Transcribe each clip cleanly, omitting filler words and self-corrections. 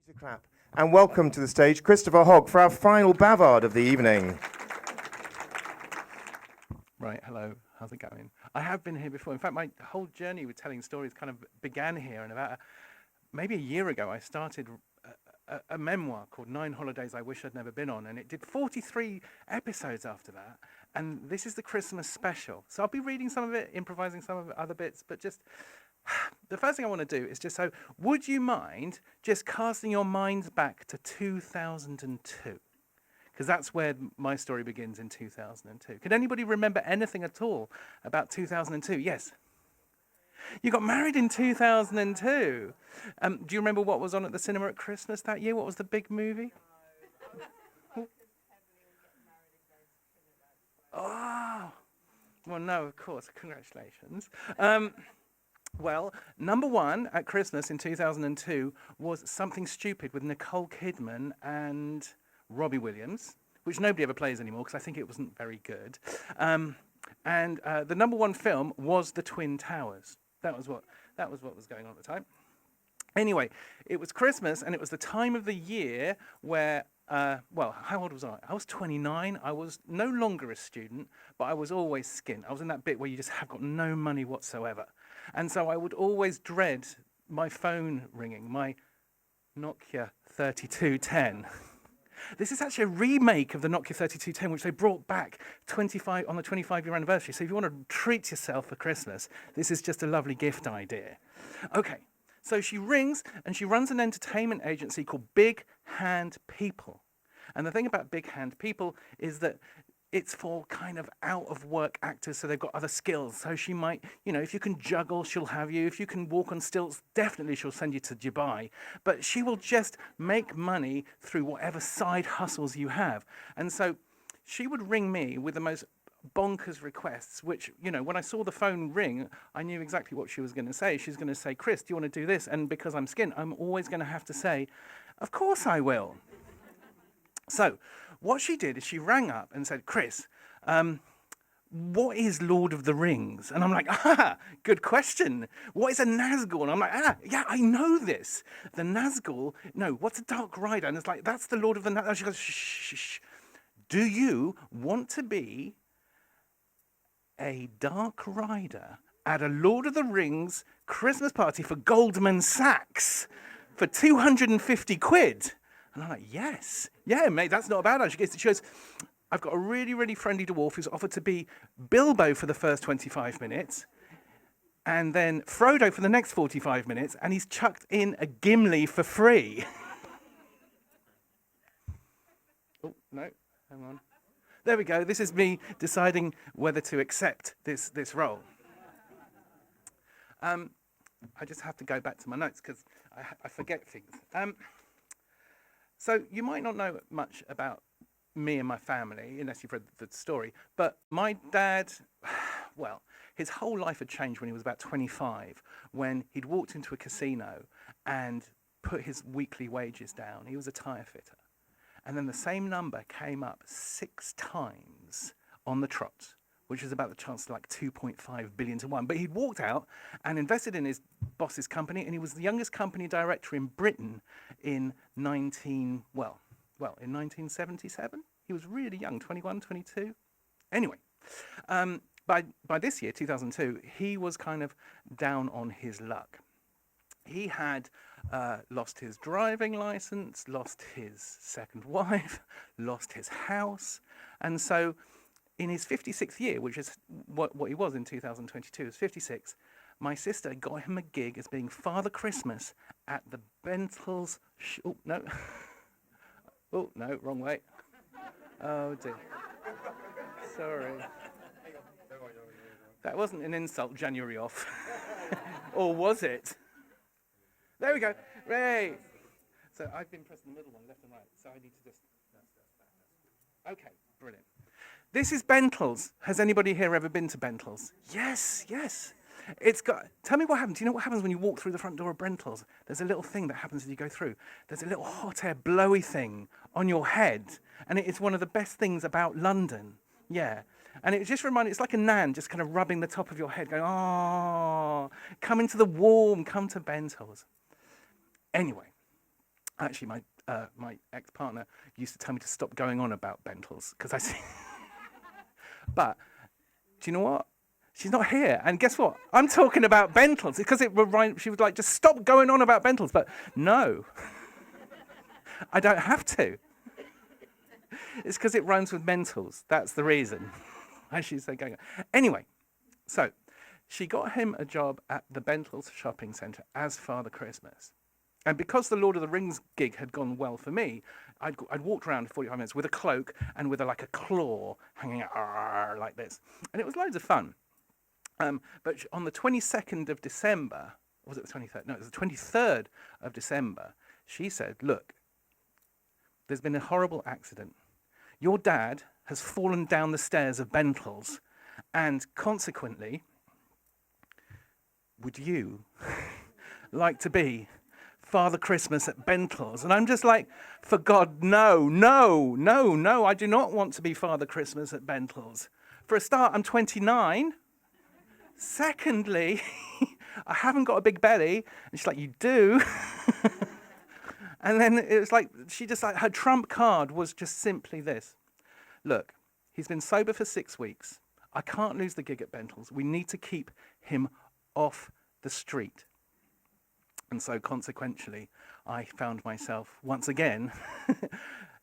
To clap. And welcome to the stage, Christopher Hogg, for our final bavard of the evening. Right, hello, how's it going? I have been here before. In fact, my whole journey with telling stories kind of began here, and about maybe a year ago I started a memoir called 9 Holidays I Wish I'd Never Been On, and it did 43 episodes after that, and this is the Christmas special. So I'll be reading some of it, improvising some of it, other bits, but just the first thing I want to do is just would you mind just casting your minds back to 2002? Because that's where my story begins, in 2002. Could anybody remember anything at all about 2002? Yes. You got married in 2002. Do you remember what was on at the cinema at Christmas that year? What was the big movie? Oh, well, no, of course. Congratulations. Well, number one at Christmas in 2002 was Something Stupid with Nicole Kidman and Robbie Williams, which nobody ever plays anymore because I think it wasn't very good. And the number one film was The Twin Towers. That was what was going on at the time. Anyway, it was Christmas, and it was the time of the year where, well, how old was I? I was 29. I was no longer a student, but I was always skint. I was in that bit where you just have got no money whatsoever. And so I would always dread my phone ringing, my Nokia 3210. This is actually a remake of the Nokia 3210, which they brought back on the 25-year anniversary. So if you want to treat yourself for Christmas, this is just a lovely gift idea. Okay, so she rings, and she runs an entertainment agency called Big Hand People. And the thing about Big Hand People is that it's for kind of out-of-work actors, so they've got other skills. So she might, if you can juggle, she'll have you. If you can walk on stilts, definitely she'll send you to Dubai. But she will just make money through whatever side hustles you have. And so she would ring me with the most bonkers requests, which, when I saw the phone ring, I knew exactly what she was going to say. She's going to say, "Chris, do you want to do this?" And because I'm skint, I'm always going to have to say, "Of course I will." So what she did is she rang up and said, "Chris, what is Lord of the Rings?" And I'm like, good question. What is a Nazgul? And I'm like, yeah, I know this. The Nazgul, no, what's a Dark Rider? And it's like, that's the Lord of the Nazgul. She goes, shh. Do you want to be a Dark Rider at a Lord of the Rings Christmas party for Goldman Sachs for 250 quid? And I'm like, yes. Yeah, mate, that's not a bad idea. She goes, "I've got a really, really friendly dwarf who's offered to be Bilbo for the first 25 minutes, and then Frodo for the next 45 minutes, and he's chucked in a Gimli for free." Oh, no, hang on. There we go. This is me deciding whether to accept this role. I just have to go back to my notes because I forget things. So you might not know much about me and my family, unless you've read the story, but my dad, well, his whole life had changed when he was about 25, when he'd walked into a casino and put his weekly wages down. He was a tyre fitter. And then the same number came up 6 times on the trot, which is about the chance of like 2.5 billion to 1. But he'd walked out and invested in his boss's company, and he was the youngest company director in Britain in 1977. He was really young, 21, 22. Anyway, by this year, 2002, he was kind of down on his luck. He had lost his driving license, lost his second wife, lost his house, and so in his 56th year, which is what he was in 2022, is 56, my sister got him a gig as being Father Christmas at the Bentalls. Oh, no. Oh, no, wrong way. Oh, dear. Sorry. That wasn't an insult, January off. Or was it? There we go. Ray. So I've been pressing the middle one, left and right, so I need to just... Okay, brilliant. This is Bentalls. Has anybody here ever been to Bentalls? Yes. It's got... Tell me what happens. Do you know what happens when you walk through the front door of Bentalls? There's a little thing that happens as you go through. There's a little hot air blowy thing on your head, and it is one of the best things about London. Yeah. And it just reminds... It's like a nan just kind of rubbing the top of your head, going, "Oh, come into the warm, come to Bentalls." Anyway, Actually, my ex-partner used to tell me to stop going on about Bentalls because I see. But do you know what? She's not here, and guess what? I'm talking about Bentalls because she was like, just stop going on about Bentalls. But no, I don't have to. It's because it rhymes with mentals. That's the reason. I should say going on. Anyway, so she got him a job at the Bentalls shopping centre as Father Christmas. And because the Lord of the Rings gig had gone well for me, I'd walked around 45 minutes with a cloak and with like a claw hanging out like this. And it was loads of fun. But on the 22nd of December, was it the 23rd? No, it was the 23rd of December, she said, look, there's been a horrible accident. Your dad has fallen down the stairs of Bentalls, and consequently, would you like to be Father Christmas at Bentalls? And I'm just like, for God, no, I do not want to be Father Christmas at Bentalls. For a start, I'm 29. Secondly, I haven't got a big belly. And she's like, you do? And then it was like, she just like, her trump card was just simply this. Look, he's been sober for 6 weeks. I can't lose the gig at Bentalls. We need to keep him off the street. And so consequentially, I found myself once again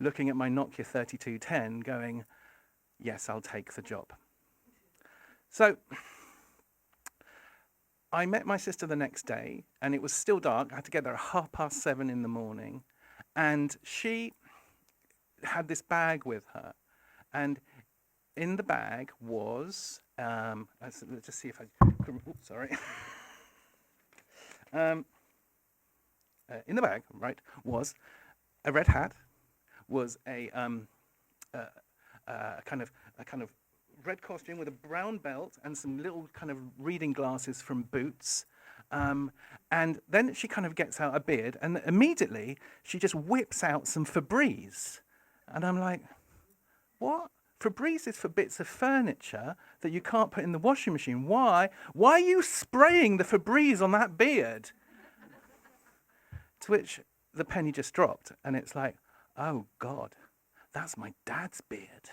looking at my Nokia 3210 going, yes, I'll take the job. So I met my sister the next day, and it was still dark. I had to get there at 7:30 in the morning. And she had this bag with her. And in the bag was, let's just see if I, oops, sorry. In the bag, right, was a red hat, was a kind of red costume with a brown belt and some little kind of reading glasses from Boots. And then she kind of gets out a beard, and immediately she just whips out some Febreze. And I'm like, what? Febreze is for bits of furniture that you can't put in the washing machine. Why? Why are you spraying the Febreze on that beard? To which the penny just dropped, and it's like, oh God, that's my dad's beard.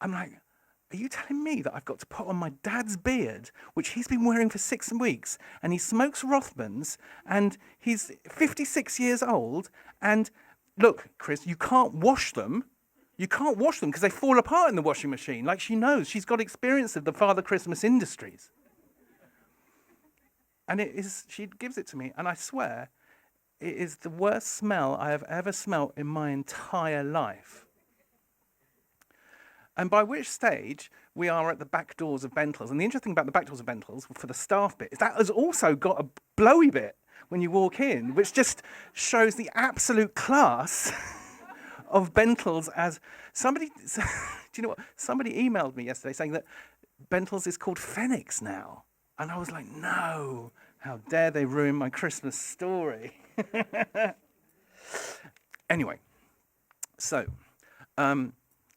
I'm like, are you telling me that I've got to put on my dad's beard, which he's been wearing for 6 weeks, and he smokes Rothmans, and he's 56 years old, and look, Chris, you can't wash them. You can't wash them because they fall apart in the washing machine. Like, she knows. She's got experience of the Father Christmas industries. And she gives it to me, and I swear, it is the worst smell I have ever smelt in my entire life. And by which stage we are at the back doors of Bentalls. And the interesting thing about the back doors of Bentalls for the staff bit is that has also got a blowy bit when you walk in, which just shows the absolute class of Bentalls. As somebody, do you know what? Somebody emailed me yesterday saying that Bentalls is called Phoenix now. And I was like, no, how dare they ruin my Christmas story. Anyway, so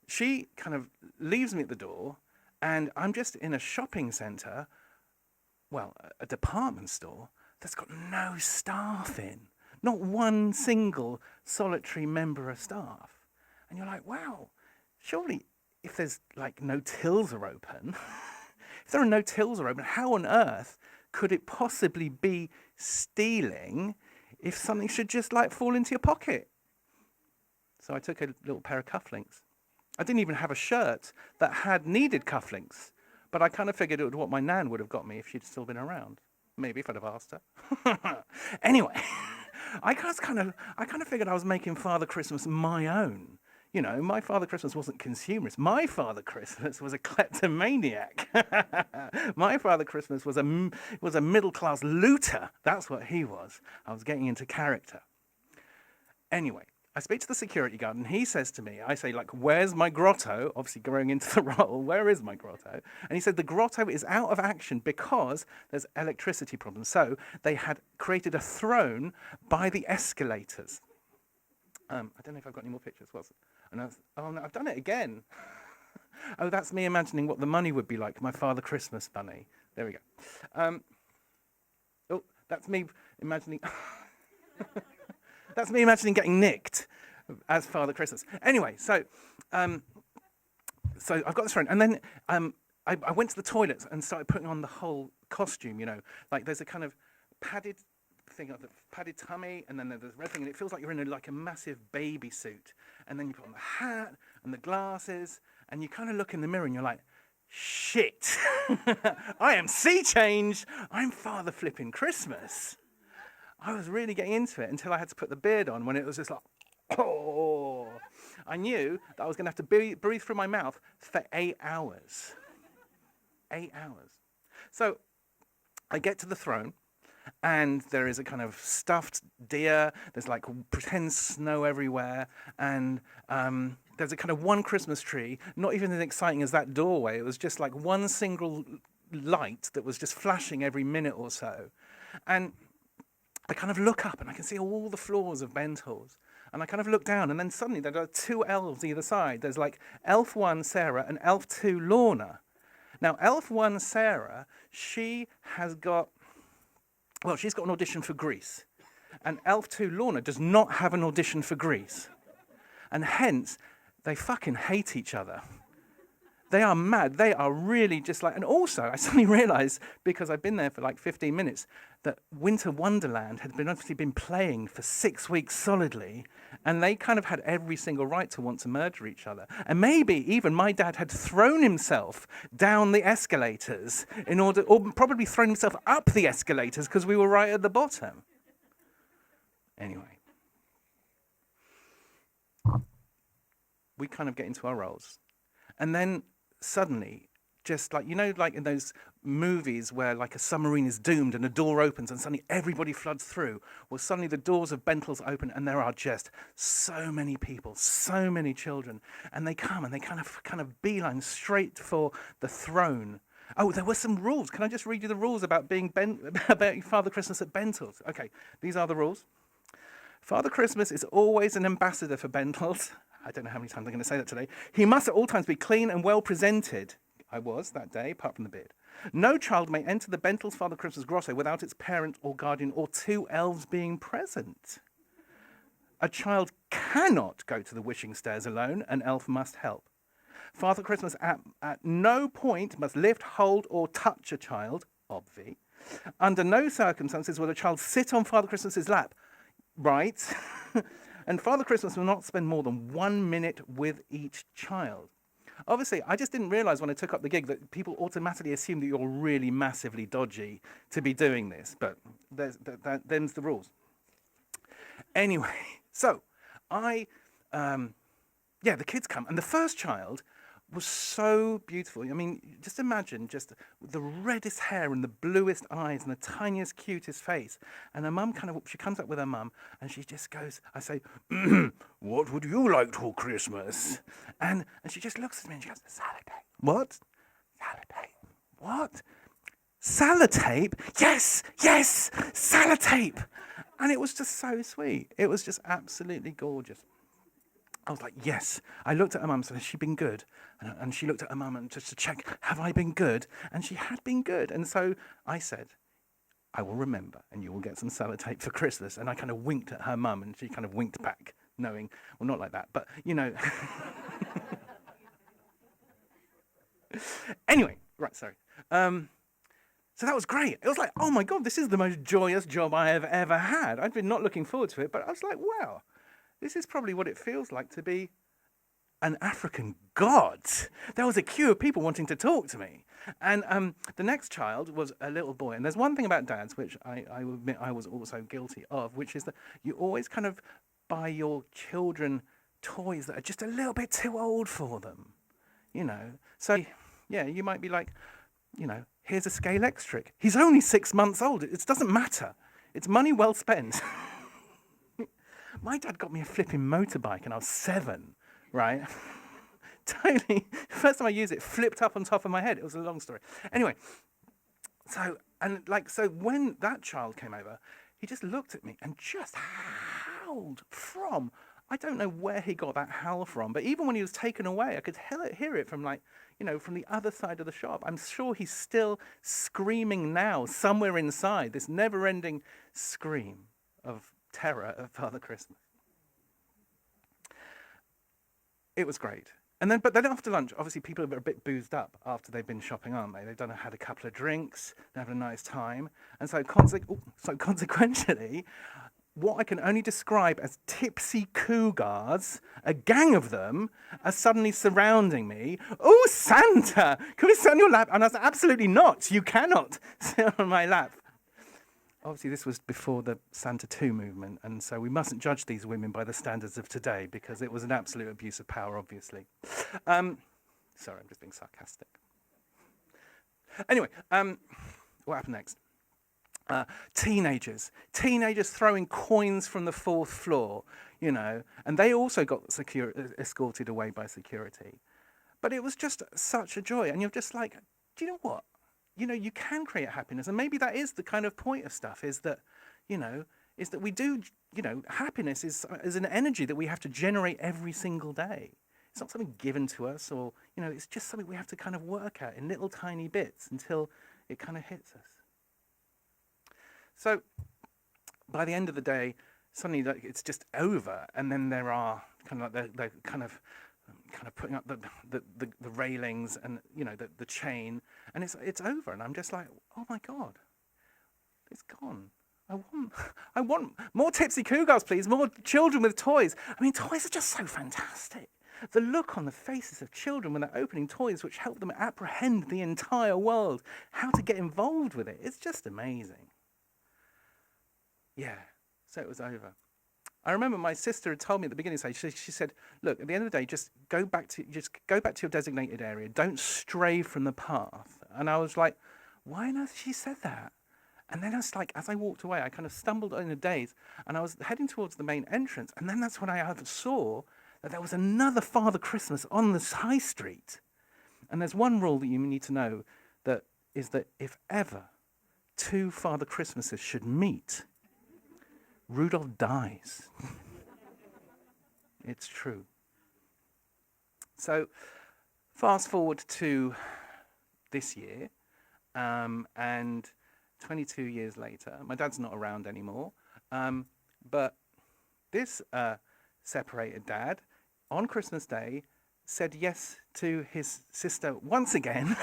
she kind of leaves me at the door, and I'm just in a shopping centre, well, a department store that's got no staff in. Not one single solitary member of staff. And you're like, wow, surely if there's like no tills are open, if there are no tills are open, how on earth could it possibly be stealing if something should just like fall into your pocket? So I took a little pair of cufflinks. I didn't even have a shirt that had needed cufflinks, but I kind of figured it would what my nan would have got me if she'd still been around. Maybe if I'd have asked her. Anyway, I kind of figured I was making Father Christmas my own. You know, my Father Christmas wasn't consumerist. My Father Christmas was a kleptomaniac. My Father Christmas was a middle-class looter. That's what he was. I was getting into character. Anyway, I speak to the security guard, and he says to me, I say, like, where's my grotto? Obviously going into the role, where is my grotto? And he said the grotto is out of action because there's electricity problems. So they had created a throne by the escalators. I don't know if I've got any more pictures. Oh, no, I've done it again. Oh, that's me imagining what the money would be like, my Father Christmas bunny. There we go. Oh, that's me imagining... That's me imagining getting nicked as Father Christmas. Anyway, so I've got this friend, and then I went to the toilets and started putting on the whole costume, like there's a kind of padded thing, the padded tummy, and then there's the red thing, and it feels like you're in like a massive baby suit. And then you put on the hat and the glasses, and you kind of look in the mirror and you're like, shit, I am sea change. I'm Father flipping Christmas. I was really getting into it until I had to put the beard on, when it was just like, oh. I knew that I was going to have to breathe through my mouth for 8 hours. 8 hours. So I get to the throne, and there is a kind of stuffed deer. There's like pretend snow everywhere, and there's a kind of one Christmas tree, not even as exciting as that doorway. It was just like one single light that was just flashing every minute or so. And I kind of look up and I can see all the floors of Bentalls. And I kind of look down, and then suddenly there are 2 elves either side. There's like Elf 1, Sarah, and Elf 2, Lorna. Now, Elf 1, Sarah, she's got an audition for Grease. And Elf 2, Lorna, does not have an audition for Grease. And hence, they fucking hate each other. They are mad. They are really just like... And also, I suddenly realised, because I've been there for like 15 minutes, that Winter Wonderland had obviously been playing for 6 weeks solidly, and they kind of had every single right to want to murder each other. And maybe even my dad had thrown himself down the escalators or probably thrown himself up the escalators because we were right at the bottom. Anyway. We kind of get into our roles. And then suddenly, just like, like in those movies where like a submarine is doomed and a door opens and suddenly everybody floods through, well, suddenly the doors of Bentalls open and there are just so many people, so many children. And they come and they kind of beeline straight for the throne. Oh, there were some rules. Can I just read you the rules about about Father Christmas at Bentalls? Okay, these are the rules. Father Christmas is always an ambassador for Bentalls. I don't know how many times I'm going to say that today. He must at all times be clean and well presented. I was that day, apart from the beard. No child may enter the Bentalls Father Christmas grotto without its parent or guardian or 2 elves being present. A child cannot go to the wishing stairs alone. An elf must help. Father Christmas at no point must lift, hold, or touch a child, obvi. Under no circumstances will a child sit on Father Christmas's lap. Right. And Father Christmas will not spend more than 1 minute with each child. Obviously, I just didn't realise when I took up the gig that people automatically assume that you're really massively dodgy to be doing this. But them's the rules. Anyway, so the kids come. And the first child was so beautiful. I mean, just imagine just the reddest hair and the bluest eyes and the tiniest, cutest face. And her mum she comes up with her mum and she just goes, I say, what would you like for Christmas? And she just looks at me and she goes, Sellotape. What? Sellotape. What? Sellotape? Yes, Sellotape. And it was just so sweet. It was just absolutely gorgeous. I was like, yes. I looked at her mum and said, has she been good? And she looked at her mum and just to check, have I been good? And she had been good. And so I said, I will remember, and you will get some Sellotape for Christmas. And I kind of winked at her mum, and she kind of winked back, knowing, well, not like that, but, Anyway, right, sorry. So that was great. It was like, oh my God, this is the most joyous job I have ever had. I'd been not looking forward to it, but I was like, wow. This is probably what it feels like to be an African god. There was a queue of people wanting to talk to me. And the next child was a little boy. And there's one thing about dads, which I will admit I was also guilty of, which is that you always kind of buy your children toys that are just a little bit too old for them. So, yeah, you might be like, here's a scale X trick. He's only 6 months old. It doesn't matter. It's money well spent. My dad got me a flipping motorbike and I was 7, right? Totally. First time I used it, flipped up on top of my head. It was a long story. Anyway, so when that child came over, he just looked at me and just howled from, I don't know where he got that howl from, but even when he was taken away, I could hear it from from the other side of the shop. I'm sure he's still screaming now, somewhere inside, this never-ending scream of terror at Father Christmas. It was great. But then after lunch, obviously people are a bit boozed up after they've been shopping, aren't they? They've had a couple of drinks, they're having a nice time. And so consequentially, what I can only describe as tipsy cougars, a gang of them, are suddenly surrounding me. Oh, Santa, can we sit on your lap? And I was like, absolutely not. You cannot sit on my lap. Obviously, this was before the Santa 2 movement, and so we mustn't judge these women by the standards of today, because it was an absolute abuse of power, obviously. Sorry, I'm just being sarcastic. Anyway, what happened next? Teenagers throwing coins from the 4th floor, and they also got escorted away by security. But it was just such a joy, and you're just like, do you know what? You can create happiness, and maybe that is the kind of point of stuff, is that we do, happiness is an energy that we have to generate every single day. It's not something given to us, or, it's just something we have to kind of work at in little tiny bits until it kind of hits us. So by the end of the day, suddenly it's just over, and then there are kind of like they're kind of putting up the railings and the chain, and it's over, and I'm just like, oh my God, it's gone. I want more tipsy cougars, please, more children with toys. I mean, toys are just so fantastic. The look on the faces of children when they're opening toys, which help them apprehend the entire world, how to get involved with it, it's just amazing. Yeah, so it was over. I remember my sister had told me at the beginning, she said, look, at the end of the day, just go back to your designated area. Don't stray from the path. And I was like, why on earth she said that? And then as I walked away, I kind of stumbled in a daze, and I was heading towards the main entrance. And then that's when I saw that there was another Father Christmas on this high street. And there's one rule that you need to know, that is that if ever 2 Father Christmases should meet, Rudolph dies. It's true. So, fast forward to this year, and 22 years later, my dad's not around anymore, but this separated dad, on Christmas Day, said yes to his sister once again.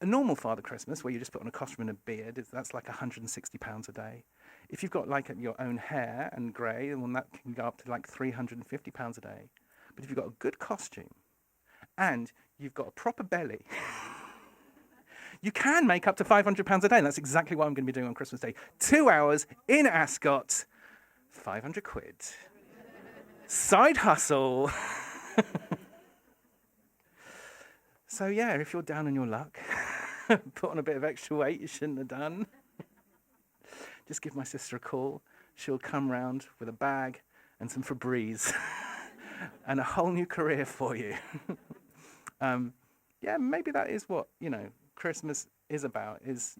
A normal Father Christmas, where you just put on a costume and a beard, that's like £160 a day. If you've got your own hair and grey, then that can go up to like £350 a day. But if you've got a good costume and you've got a proper belly, you can make up to £500 a day. And that's exactly what I'm going to be doing on Christmas Day. 2 hours in Ascot, 500 quid. Side hustle. So yeah, if you're down on your luck, put on a bit of extra weight you shouldn't have done, just give my sister a call. She'll come round with a bag and some Febreze and a whole new career for you. Yeah, maybe that is what, Christmas is about, is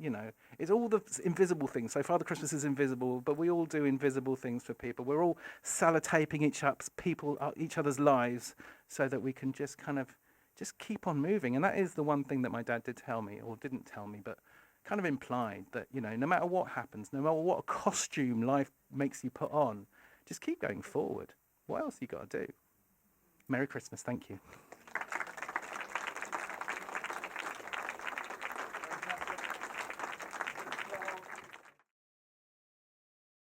all the invisible things. So Father Christmas is invisible, but we all do invisible things for people. We're all sellotaping each other's lives so that we can just kind of just keep on moving. And that is the one thing that my dad did tell me, or didn't tell me, but kind of implied, that, no matter what happens, no matter what costume life makes you put on, just keep going forward. What else you got to do? Merry Christmas. Thank you.